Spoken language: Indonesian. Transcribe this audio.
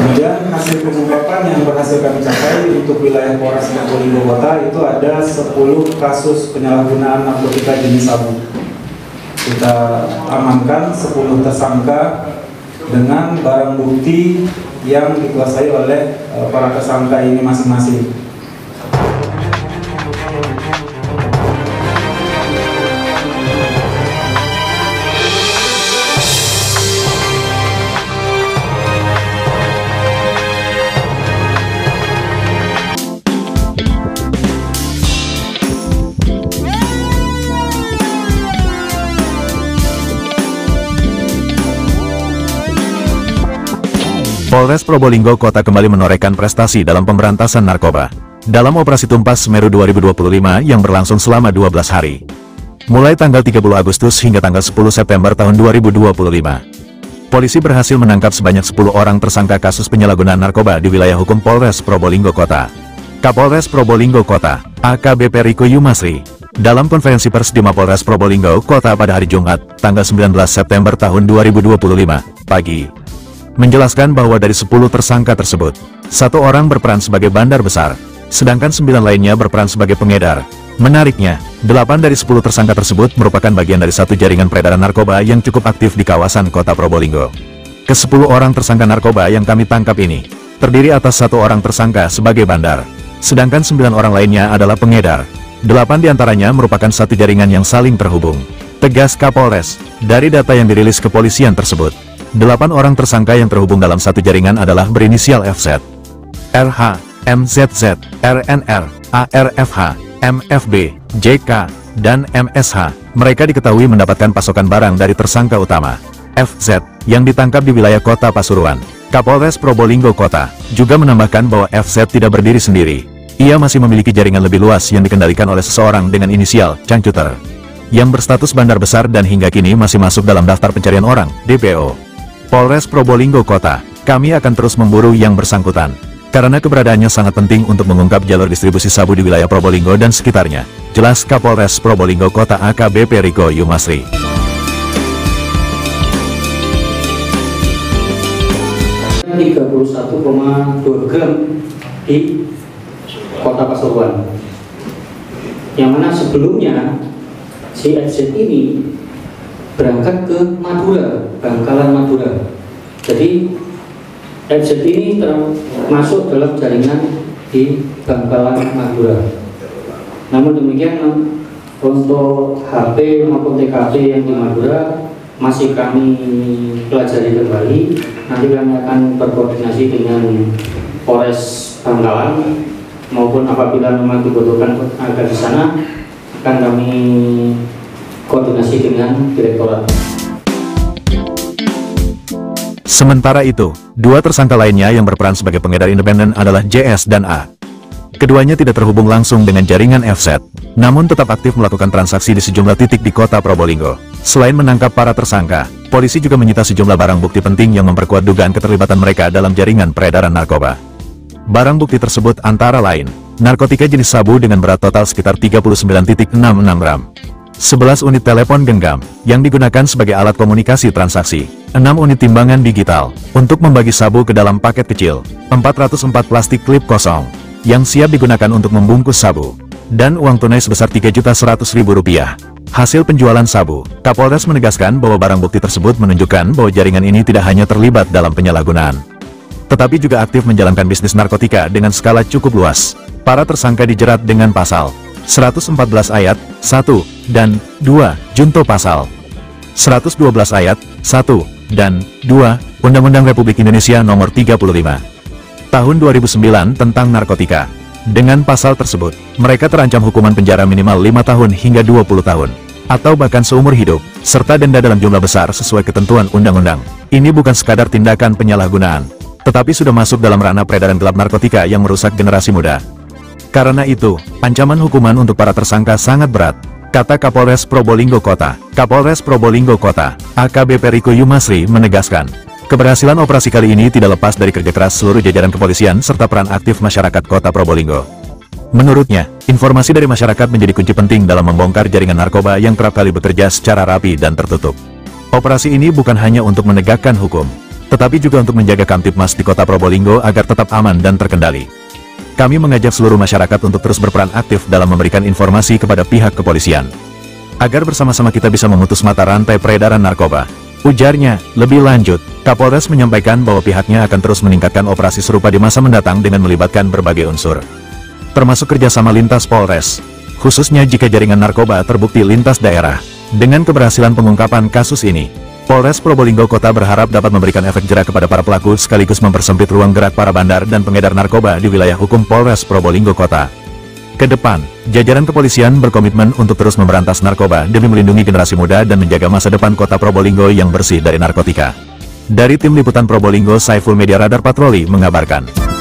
Kemudian hasil pengungkapan yang berhasil kami capai untuk wilayah Polres Probolinggo Kota itu ada 10 kasus penyalahgunaan narkotika jenis sabu. Kita amankan 10 tersangka dengan barang bukti yang dikuasai oleh para tersangka ini masing-masing. Polres Probolinggo Kota kembali menorehkan prestasi dalam pemberantasan narkoba. Dalam Operasi Tumpas Semeru 2025 yang berlangsung selama 12 hari. Mulai tanggal 30 Agustus hingga tanggal 10 September tahun 2025. Polisi berhasil menangkap sebanyak 10 orang tersangka kasus penyalahgunaan narkoba di wilayah hukum Polres Probolinggo Kota. Kapolres Probolinggo Kota, AKBP Riko Yumasri, dalam konferensi pers di Mapolres Probolinggo Kota pada hari Jumat, tanggal 19 September tahun 2025, pagi, menjelaskan bahwa dari 10 tersangka tersebut, 1 orang berperan sebagai bandar besar, sedangkan 9 lainnya berperan sebagai pengedar. Menariknya, 8 dari 10 tersangka tersebut merupakan bagian dari satu jaringan peredaran narkoba yang cukup aktif di kawasan kota Probolinggo. Ke-10 orang tersangka narkoba yang kami tangkap ini, terdiri atas 1 orang tersangka sebagai bandar, sedangkan 9 orang lainnya adalah pengedar. 8 diantaranya merupakan satu jaringan yang saling terhubung. Tegas Kapolres, dari data yang dirilis kepolisian tersebut, 8 orang tersangka yang terhubung dalam satu jaringan adalah berinisial FZ, RH, MZZ, RNR, ARFH, MFB, JK, dan MSH. Mereka diketahui mendapatkan pasokan barang dari tersangka utama, FZ, yang ditangkap di wilayah kota Pasuruan. Kapolres Probolinggo Kota juga menambahkan bahwa FZ tidak berdiri sendiri. Ia masih memiliki jaringan lebih luas yang dikendalikan oleh seseorang dengan inisial Cangcuter, yang berstatus bandar besar dan hingga kini masih masuk dalam daftar pencarian orang, DPO. Polres Probolinggo Kota, kami akan terus memburu yang bersangkutan, karena keberadaannya sangat penting untuk mengungkap jalur distribusi sabu di wilayah Probolinggo dan sekitarnya. Jelas Kapolres Probolinggo Kota AKBP Riko Yumasri. 31,2 gram di kota Pasuruan, yang mana sebelumnya si FZ ini berangkat ke Madura, Bangkalan Madura. Jadi FZ ini termasuk dalam jaringan di Bangkalan Madura. Namun demikian untuk HP maupun TKP yang di Madura masih kami pelajari kembali. Nanti kami akan berkoordinasi dengan Polres Bangkalan, maupun apabila memang dibutuhkan agar di sana akan kami koordinasi dengan direktorat. Sementara itu, 2 tersangka lainnya yang berperan sebagai pengedar independen adalah JS dan A. Keduanya tidak terhubung langsung dengan jaringan FZ, namun tetap aktif melakukan transaksi di sejumlah titik di kota Probolinggo. Selain menangkap para tersangka, polisi juga menyita sejumlah barang bukti penting yang memperkuat dugaan keterlibatan mereka dalam jaringan peredaran narkoba. Barang bukti tersebut antara lain, narkotika jenis sabu dengan berat total sekitar 39,66 gram. 11 unit telepon genggam, yang digunakan sebagai alat komunikasi transaksi, 6 unit timbangan digital, untuk membagi sabu ke dalam paket kecil, 404 plastik klip kosong, yang siap digunakan untuk membungkus sabu, dan uang tunai sebesar Rp3.100.000. Hasil penjualan sabu, Kapolres menegaskan bahwa barang bukti tersebut menunjukkan bahwa jaringan ini tidak hanya terlibat dalam penyalahgunaan, tetapi juga aktif menjalankan bisnis narkotika dengan skala cukup luas. Para tersangka dijerat dengan pasal 114 ayat 1 dan 2 junto pasal 112 ayat 1 dan 2 Undang-Undang Republik Indonesia Nomor 35 Tahun 2009 tentang narkotika. Dengan pasal tersebut, mereka terancam hukuman penjara minimal 5 tahun hingga 20 tahun, atau bahkan seumur hidup, serta denda dalam jumlah besar sesuai ketentuan undang-undang. Ini bukan sekadar tindakan penyalahgunaan, tetapi sudah masuk dalam ranah peredaran gelap narkotika yang merusak generasi muda. Karena itu, ancaman hukuman untuk para tersangka sangat berat, kata Kapolres Probolinggo Kota. Kapolres Probolinggo Kota, AKBP Riko Yumasri menegaskan, keberhasilan operasi kali ini tidak lepas dari kerja keras seluruh jajaran kepolisian serta peran aktif masyarakat kota Probolinggo. Menurutnya, informasi dari masyarakat menjadi kunci penting dalam membongkar jaringan narkoba yang kerap kali bekerja secara rapi dan tertutup. Operasi ini bukan hanya untuk menegakkan hukum, tetapi juga untuk menjaga Kamtibmas di Kota Probolinggo agar tetap aman dan terkendali. Kami mengajak seluruh masyarakat untuk terus berperan aktif dalam memberikan informasi kepada pihak kepolisian, agar bersama-sama kita bisa memutus mata rantai peredaran narkoba. Ujarnya. Lebih lanjut, Kapolres menyampaikan bahwa pihaknya akan terus meningkatkan operasi serupa di masa mendatang dengan melibatkan berbagai unsur, termasuk kerjasama lintas Polres, khususnya jika jaringan narkoba terbukti lintas daerah. Dengan keberhasilan pengungkapan kasus ini, Polres Probolinggo Kota berharap dapat memberikan efek jera kepada para pelaku sekaligus mempersempit ruang gerak para bandar dan pengedar narkoba di wilayah hukum Polres Probolinggo Kota. Kedepan, jajaran kepolisian berkomitmen untuk terus memberantas narkoba demi melindungi generasi muda dan menjaga masa depan Kota Probolinggo yang bersih dari narkotika. Dari Tim Liputan Probolinggo, Saiful Media Radar Patroli mengabarkan.